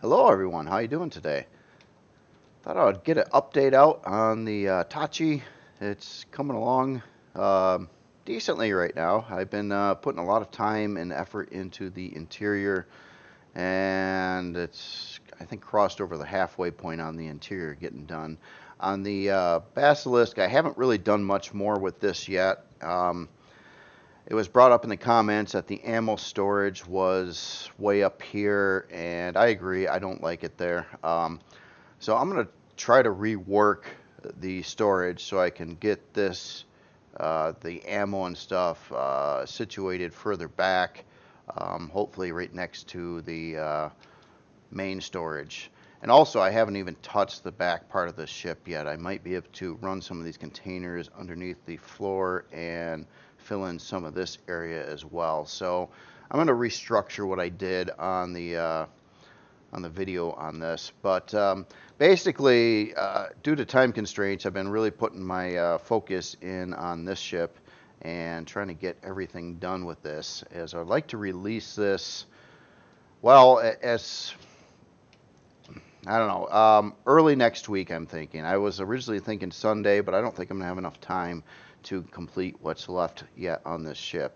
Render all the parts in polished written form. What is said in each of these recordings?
Hello everyone, how you doing today? Thought I would get an update out on the Tachi. It's coming along decently right now. I've been putting a lot of time and effort into the interior, and it's I think crossed over the halfway point on the interior getting done. On the Basilisk, I haven't really done much more with this yet. It was brought up in the comments that the ammo storage was way up here, and I agree. I don't like it there. So I'm going to try to rework the storage so I can get this, the ammo and stuff, situated further back, hopefully right next to the main storage. And also, I haven't even touched the back part of the ship yet. I might be able to run some of these containers underneath the floor and fill in some of this area as well. So I'm going to restructure what I did on the video on this. But basically, due to time constraints, I've been really putting my focus in on this ship and trying to get everything done with this, as I'd like to release this, well, as I don't know, early next week I'm thinking. I was originally thinking Sunday, but I don't think I'm going to have enough time to complete what's left yet on this ship.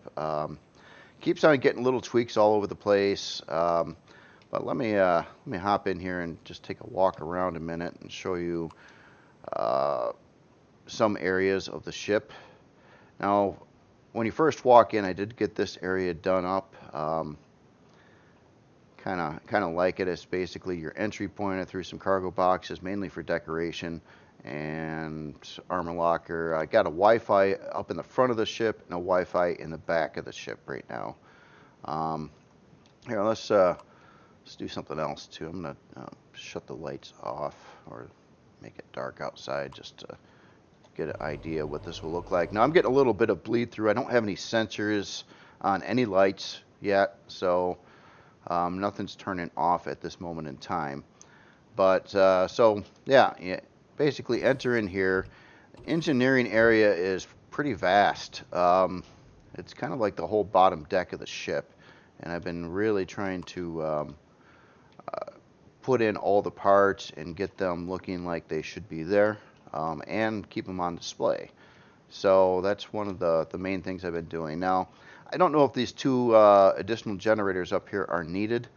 Keeps on getting little tweaks all over the place. But let me hop in here and just take a walk around a minute and show you some areas of the ship. Now, when you first walk in, I did get this area done up. Kind of like it. It's basically your entry point. I threw some cargo boxes, mainly for decoration, and armor locker. I got a Wi-Fi up in the front of the ship and a Wi-Fi in the back of the ship right now. Here, let's do something else too. I'm gonna shut the lights off or make it dark outside just to get an idea what this will look like. Now I'm getting a little bit of bleed through. I don't have any sensors on any lights yet, so nothing's turning off at this moment in time. But so yeah, basically enter in here. The engineering area is pretty vast. It's kind of like the whole bottom deck of the ship, and I've been really trying to put in all the parts and get them looking like they should be there, and keep them on display. So that's one of the main things I've been doing. Now, I don't know if these two additional generators up here are needed,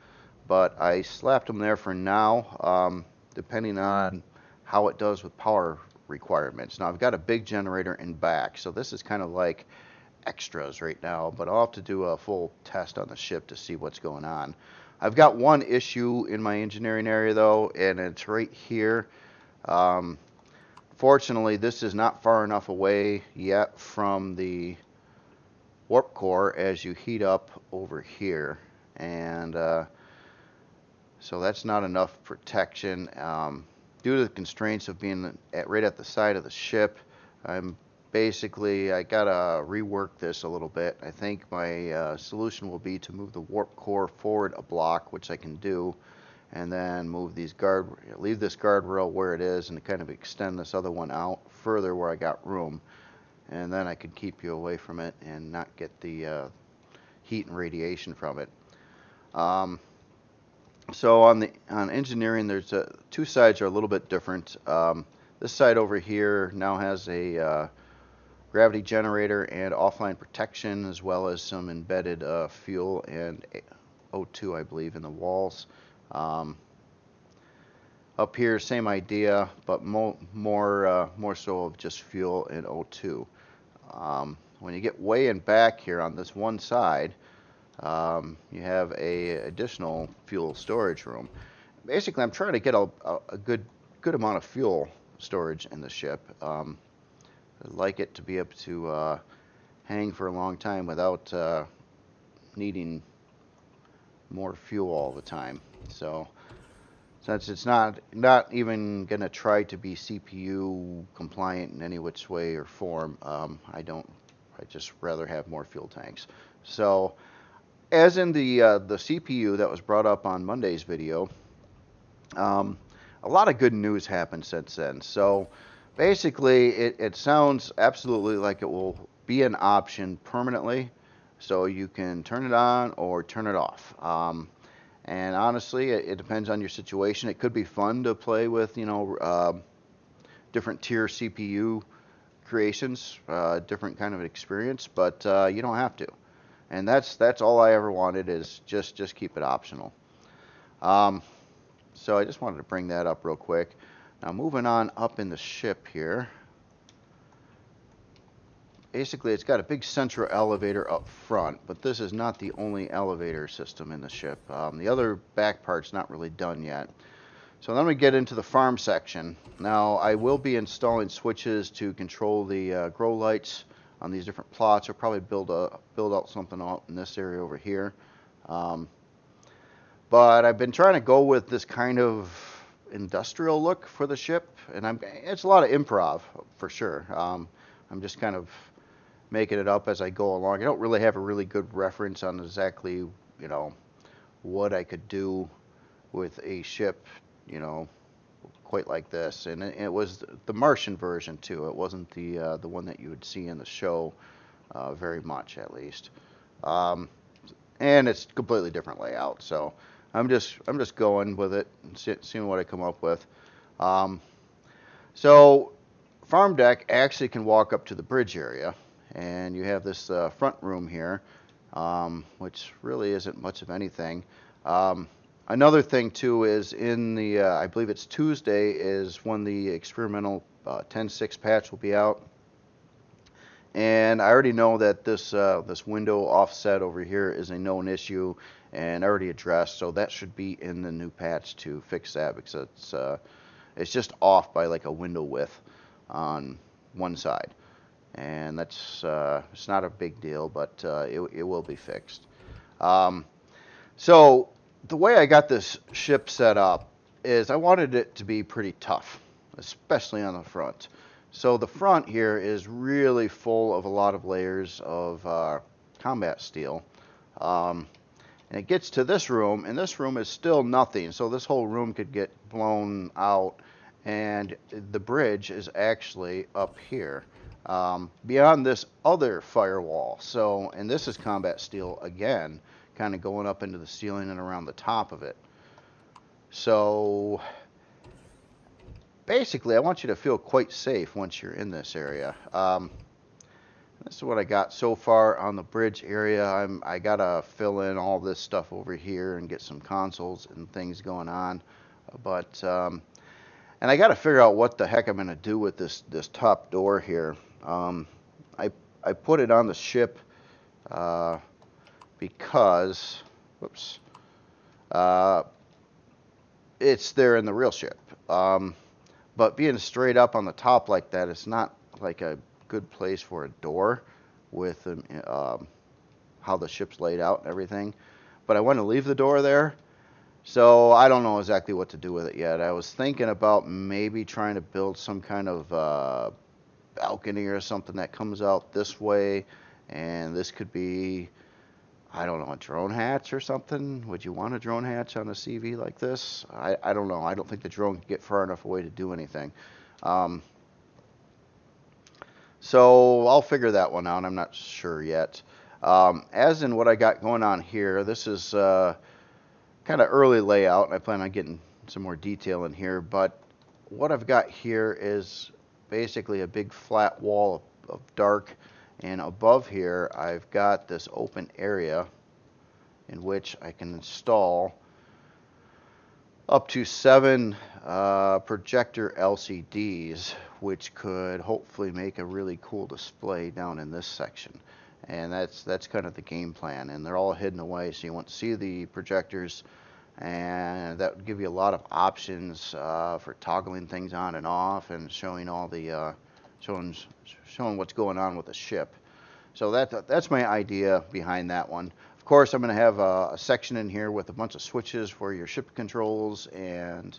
but I slapped them there for now, depending on how it does with power requirements. Now, I've got a big generator in back, so this is kind of like extras right now, but I'll have to do a full test on the ship to see what's going on. I've got one issue in my engineering area, though, and it's right here. Fortunately, this is not far enough away yet from the warp core as you heat up over here, and so that's not enough protection. Due to the constraints of being right at the side of the ship, I gotta rework this a little bit. I think my solution will be to move the warp core forward a block, which I can do, and then leave this guardrail where it is and kind of extend this other one out further where I got room, and then I could keep you away from it and not get the heat and radiation from it. So on engineering, there's two sides are a little bit different. This side over here now has a gravity generator and offline protection, as well as some embedded fuel and O2, I believe, in the walls. Up here, same idea, but more so of just fuel and O2. When you get way in back here on this one side, you have a additional fuel storage room. Basically, I'm trying to get a good amount of fuel storage in the ship. I'd like it to be able to hang for a long time without needing more fuel all the time. So since it's not even going to try to be CPU compliant in any which way or form, I just rather have more fuel tanks. So as in the CPU that was brought up on Monday's video, a lot of good news happened since then. So basically, it sounds absolutely like it will be an option permanently, so you can turn it on or turn it off. And honestly, it depends on your situation. It could be fun to play with, different tier CPU creations, different kind of experience, but you don't have to. And that's all I ever wanted, is just keep it optional. Um, so I just wanted to bring that up real quick. Now moving on up in the ship here. Basically, it's got a big central elevator up front, but this is not the only elevator system in the ship. The other back part's not really done yet. So then we get into the farm section. Now, I will be installing switches to control the grow lights on these different plots. I'll probably build out something out in this area over here. But I've been trying to go with this kind of industrial look for the ship, and it's a lot of improv for sure. I'm just kind of making it up as I go along. I don't really have a really good reference on exactly, what I could do with a ship, quite like this. And it was the Martian version too. It wasn't the one that you would see in the show very much, at least. And it's completely different layout. So I'm just going with it and seeing what I come up with. So farm deck actually can walk up to the bridge area. And you have this front room here, which really isn't much of anything. Another thing too is in the, I believe it's Tuesday, is when the experimental 10.6 patch will be out. And I already know that this window offset over here is a known issue and already addressed, so that should be in the new patch to fix that, because it's just off by like a window width on one side. And that's it's not a big deal, but it will be fixed. So the way I got this ship set up is I wanted it to be pretty tough, especially on the front. So the front here is really full of a lot of layers of combat steel. And it gets to this room, and this room is still nothing. So this whole room could get blown out, and the bridge is actually up here. Beyond this other firewall. So, and this is combat steel again, kind of going up into the ceiling and around the top of it. So basically, I want you to feel quite safe once you're in this area. This is what I got so far on the bridge area. I gotta fill in all this stuff over here and get some consoles and things going on. But and I got to figure out what the heck I'm going to do with this top door here. I put it on the ship because, whoops, it's there in the real ship. But being straight up on the top like that, it's not like a good place for a door with how the ship's laid out and everything. But I want to leave the door there. So I don't know exactly what to do with it yet. I was thinking about maybe trying to build some kind of balcony or something that comes out this way, and this could be, I don't know, a drone hatch or something. Would you want a drone hatch on a CV like this? I don't know. I don't think the drone can get far enough away to do anything. So I'll figure that one out. I'm not sure yet. As in what I got going on here, this is kind of early layout. I plan on getting some more detail in here, but what I've got here is basically a big flat wall of dark, and above here I've got this open area in which I can install up to 7 projector LCDs, which could hopefully make a really cool display down in this section. And that's kind of the game plan, and they're all hidden away so you won't see the projectors, and that would give you a lot of options for toggling things on and off and showing all the showing what's going on with the ship. So that's my idea behind that one. Of course, I'm going to have a section in here with a bunch of switches for your ship controls, and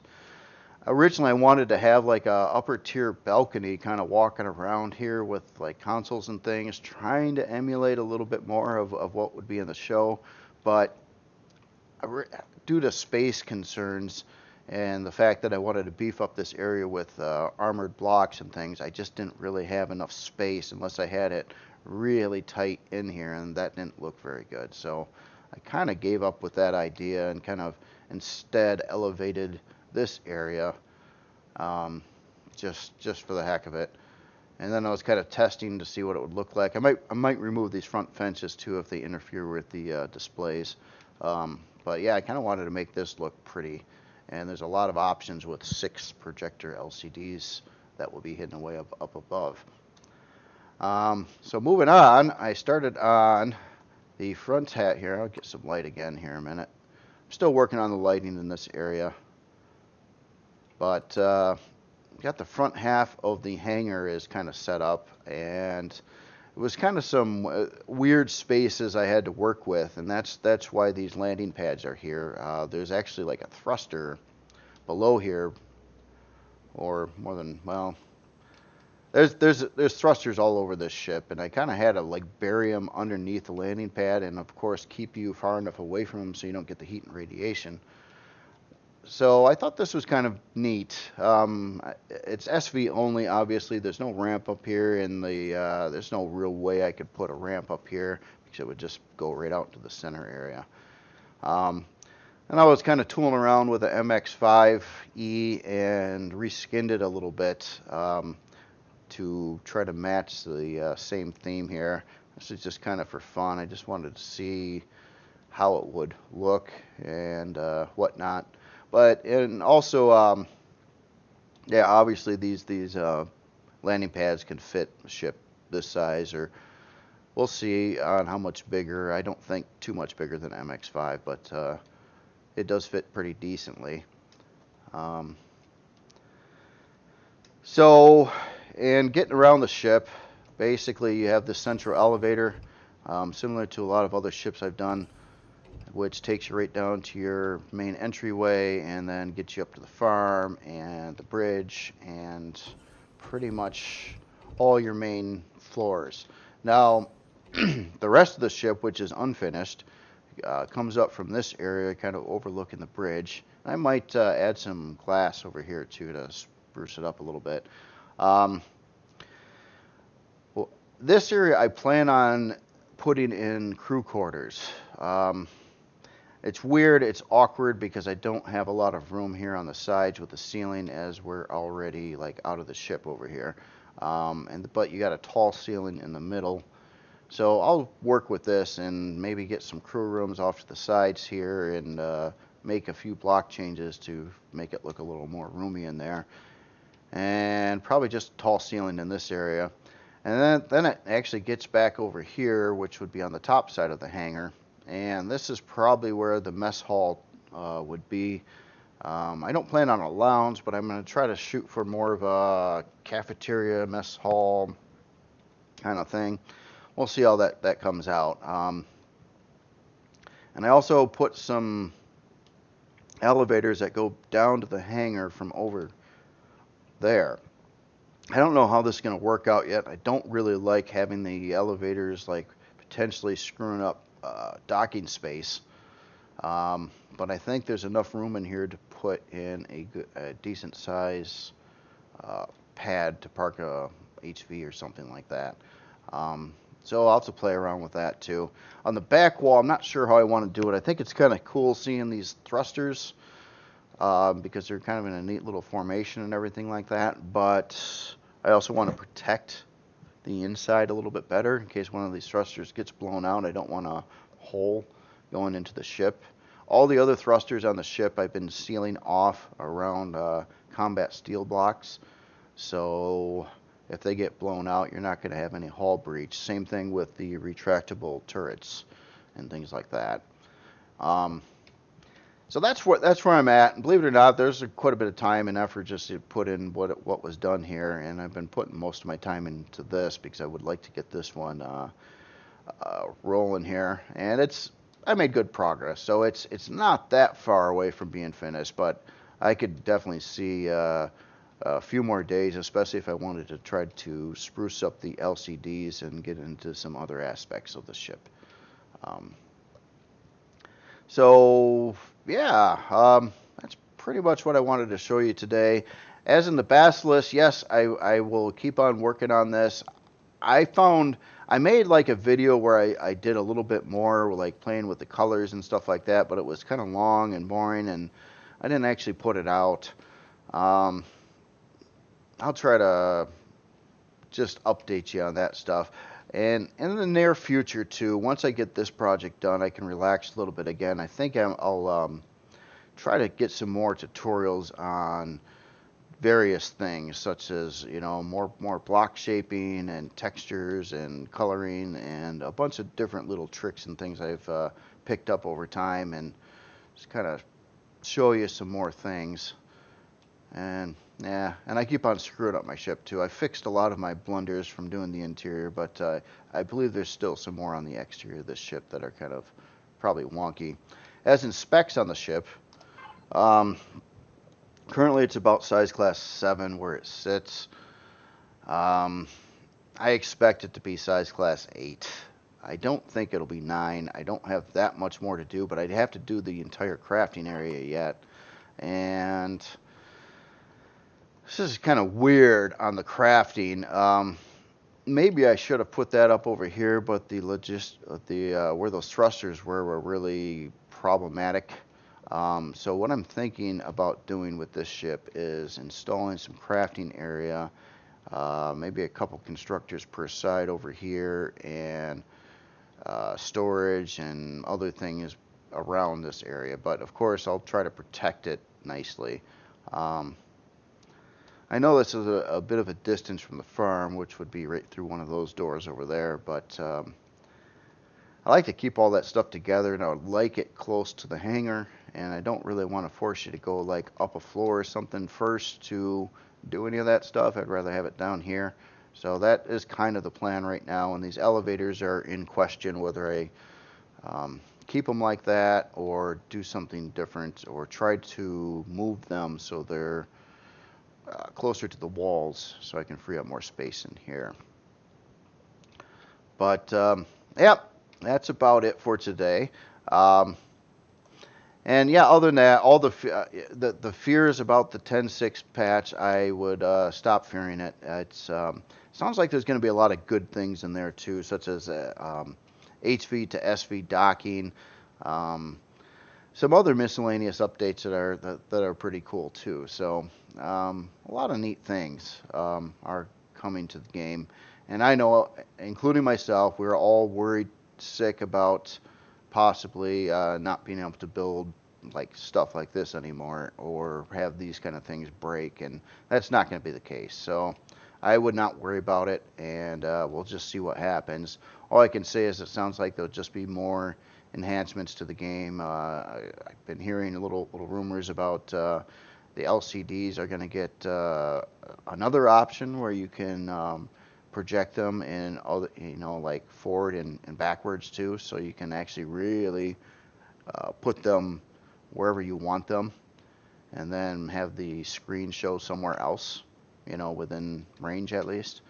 originally I wanted to have like a upper tier balcony kind of walking around here with like consoles and things, trying to emulate a little bit more of what would be in the show, but due to space concerns and the fact that I wanted to beef up this area with armored blocks and things, I just didn't really have enough space unless I had it really tight in here, and that didn't look very good. So I kind of gave up with that idea and kind of instead elevated this area, just for the heck of it. And then I was kind of testing to see what it would look like. I might remove these front fences too if they interfere with the displays. But yeah, I kind of wanted to make this look pretty. And there's a lot of options with 6 projector LCDs that will be hidden away up above. So moving on, I started on the front hat here. I'll get some light again here in a minute. I'm still working on the lighting in this area. But got the front half of the hangar is kind of set up, and it was kind of some weird spaces I had to work with, and that's why these landing pads are here. There's actually like a thruster below here, or more than, well, there's thrusters all over this ship, and I kind of had to like bury them underneath the landing pad, and of course keep you far enough away from them so you don't get the heat and radiation. So I thought this was kind of neat. It's SV only, obviously. There's no ramp up here, and there's no real way I could put a ramp up here because it would just go right out to the center area. And I was kind of tooling around with the MX5E and reskinned it a little bit to try to match the same theme here. This is just kind of for fun. I just wanted to see how it would look and whatnot. But, and also, yeah, obviously these landing pads can fit a ship this size, or we'll see on how much bigger. I don't think too much bigger than MX5, but it does fit pretty decently. So, in getting around the ship, basically you have this central elevator, similar to a lot of other ships I've done, which takes you right down to your main entryway and then gets you up to the farm and the bridge and pretty much all your main floors. Now, the rest of the ship, which is unfinished, comes up from this area, kind of overlooking the bridge. I might add some glass over here too to spruce it up a little bit. Well, this area I plan on putting in crew quarters. It's weird, it's awkward because I don't have a lot of room here on the sides with the ceiling, as we're already like out of the ship over here. But you got a tall ceiling in the middle. So I'll work with this and maybe get some crew rooms off to the sides here and make a few block changes to make it look a little more roomy in there. And probably just tall ceiling in this area. And then it actually gets back over here, which would be on the top side of the hangar. And this is probably where the mess hall would be. I don't plan on a lounge, but I'm going to try to shoot for more of a cafeteria, mess hall kind of thing. We'll see how that comes out. And I also put some elevators that go down to the hangar from over there. I don't know how this is going to work out yet. I don't really like having the elevators like potentially screwing up docking space, but I think there's enough room in here to put in a decent size pad to park a HV or something like that. So I'll have to play around with that too. On the back wall, I'm not sure how I want to do it. I think it's kind of cool seeing these thrusters because they're kind of in a neat little formation and everything like that, but I also want to protect the inside a little bit better in case one of these thrusters gets blown out. I don't want a hole going into the ship. All the other thrusters on the ship I've been sealing off around combat steel blocks, so if they get blown out, you're not going to have any hull breach. Same thing with the retractable turrets and things like that. So that's where I'm at. And believe it or not, there's quite a bit of time and effort just to put in what was done here, and I've been putting most of my time into this because I would like to get this one rolling here. And I made good progress, so it's not that far away from being finished, but I could definitely see a few more days, especially if I wanted to try to spruce up the LCDs and get into some other aspects of the ship. So yeah, that's pretty much what I wanted to show you today. As in the Basilisk, yes, I will keep on working on this. I made like a video where I did a little bit more like playing with the colors and stuff like that, but it was kind of long and boring, and I didn't actually put it out. Um, I'll try to just update you on that stuff. And in the near future too, once I get this project done, I can relax a little bit again. I think I'll try to get some more tutorials on various things, such as more block shaping and textures and coloring and a bunch of different little tricks and things I've picked up over time, and just kind of show you some more things. And yeah, and I keep on screwing up my ship too. I fixed a lot of my blunders from doing the interior, but I believe there's still some more on the exterior of this ship that are kind of probably wonky. As in specs on the ship, um, currently it's about size class 7 where it sits. Um, I expect it to be size class 8. I don't think it'll be 9. I don't have that much more to do, but I'd have to do the entire crafting area yet. And this is kind of weird on the crafting. Maybe I should have put that up over here, but where those thrusters were really problematic. So what I'm thinking about doing with this ship is installing some crafting area, maybe a couple constructors per side over here, and storage and other things around this area. But of course, I'll try to protect it nicely. I know this is a bit of a distance from the farm, which would be right through one of those doors over there, but I like to keep all that stuff together, and I would like it close to the hangar, and I don't really want to force you to go like up a floor or something first to do any of that stuff. I'd rather have it down here. So that is kind of the plan right now, and these elevators are in question whether I keep them like that or do something different or try to move them so they're closer to the walls so I can free up more space in here. But yep, that's about it for today. And yeah, other than that, all the fears about the 10.6 patch, I would stop fearing it. It's sounds like there's going to be a lot of good things in there too, such as HV to SV docking, some other miscellaneous updates that are pretty cool too. So a lot of neat things are coming to the game, and I know, including myself, we're all worried sick about possibly not being able to build like stuff like this anymore or have these kind of things break, and that's not going to be the case. So I would not worry about it, and we'll just see what happens. All I can say is it sounds like there'll just be more enhancements to the game. I've been hearing little rumors about the LCDs are going to get another option where you can project them in all, like forward and backwards too, so you can actually really put them wherever you want them, and then have the screen show somewhere else, within range at least.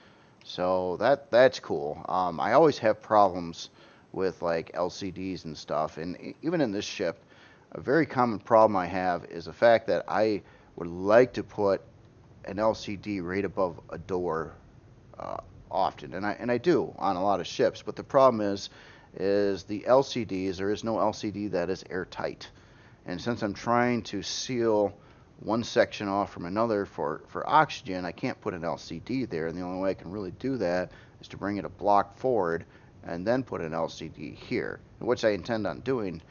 So that's cool. I always have problems with like LCDs and stuff, and even in this ship, a very common problem I have is the fact that I would like to put an LCD right above a door often, and I do on a lot of ships. But the problem is the LCDs. There is no LCD that is airtight, and since I'm trying to seal one section off from another for oxygen, I can't put an LCD there, and the only way I can really do that is to bring it a block forward and then put an LCD here, which I intend on doing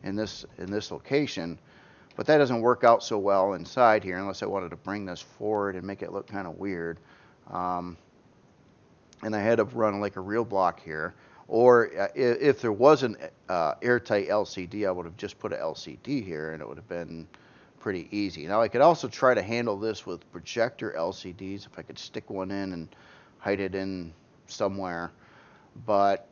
in this location. But that doesn't work out so well inside here unless I wanted to bring this forward and make it look kind of weird. And I had to run like a real block here. Or if there was an airtight LCD, I would have just put an LCD here, and it would have been pretty easy. Now I could also try to handle this with projector LCDs if I could stick one in and hide it in somewhere. But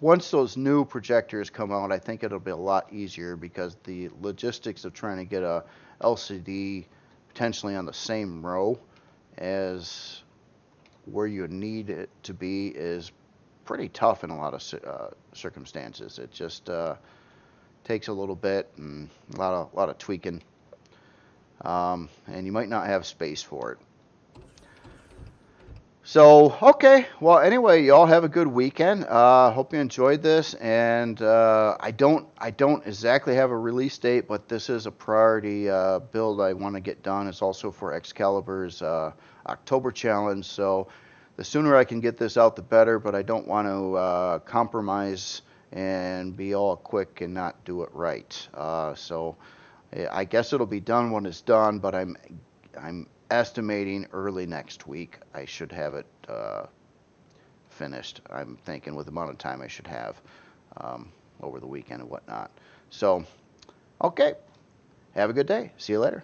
once those new projectors come out, I think it'll be a lot easier, because the logistics of trying to get a LCD potentially on the same row as where you need it to be is pretty tough in a lot of circumstances. It just takes a little bit and a lot of tweaking, and you might not have space for it. So, okay. Well, anyway, y'all have a good weekend. Hope you enjoyed this. And I don't exactly have a release date, but this is a priority build I want to get done. It's also for Excalibur's October challenge. So, the sooner I can get this out, the better. But I don't want to compromise and be all quick and not do it right. So, I guess it'll be done when it's done. But I'm estimating early next week I should have it finished. I'm thinking with the amount of time I should have over the weekend and whatnot. So, okay. Have a good day. See you later.